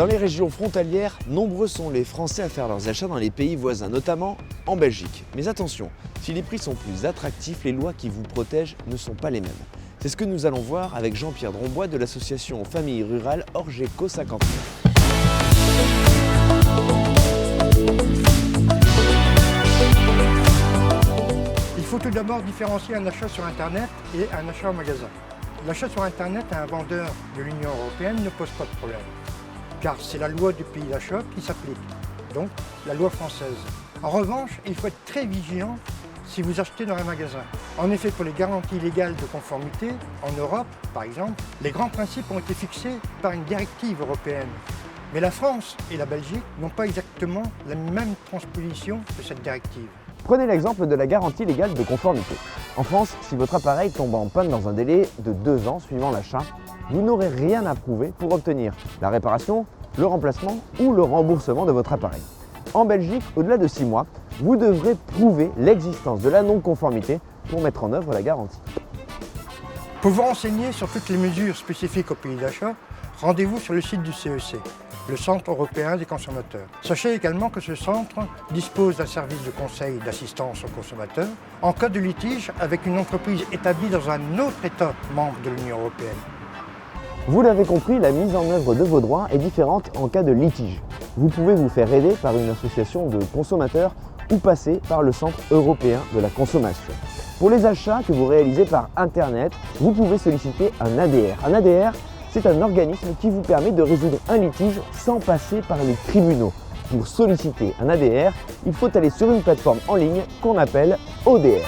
Dans les régions frontalières, nombreux sont les Français à faire leurs achats dans les pays voisins, notamment en Belgique. Mais attention, si les prix sont plus attractifs, les lois qui vous protègent ne sont pas les mêmes. C'est ce que nous allons voir avec Jean-Pierre Drombois de l'association Famille Rurale Orgeco 59. Il faut tout d'abord différencier un achat sur Internet et un achat au magasin. L'achat sur Internet à un vendeur de l'Union européenne ne pose pas de problème, car c'est la loi du pays d'achat qui s'applique, donc la loi française. En revanche, il faut être très vigilant si vous achetez dans un magasin. En effet, pour les garanties légales de conformité, en Europe par exemple, les grands principes ont été fixés par une directive européenne. Mais la France et la Belgique n'ont pas exactement la même transposition de cette directive. Prenez l'exemple de la garantie légale de conformité. En France, si votre appareil tombe en panne dans un délai de 2 ans suivant l'achat, vous n'aurez rien à prouver pour obtenir la réparation, le remplacement ou le remboursement de votre appareil. En Belgique, au-delà de 6 mois, vous devrez prouver l'existence de la non-conformité pour mettre en œuvre la garantie. Pour vous renseigner sur toutes les mesures spécifiques au pays d'achat, rendez-vous sur le site du CEC, le Centre européen des consommateurs. Sachez également que ce centre dispose d'un service de conseil et d'assistance aux consommateurs en cas de litige avec une entreprise établie dans un autre État membre de l'Union européenne. Vous l'avez compris, la mise en œuvre de vos droits est différente en cas de litige. Vous pouvez vous faire aider par une association de consommateurs ou passer par le Centre européen de la consommation. Pour les achats que vous réalisez par Internet, vous pouvez solliciter un ADR. Un ADR, c'est un organisme qui vous permet de résoudre un litige sans passer par les tribunaux. Pour solliciter un ADR, il faut aller sur une plateforme en ligne qu'on appelle ODR.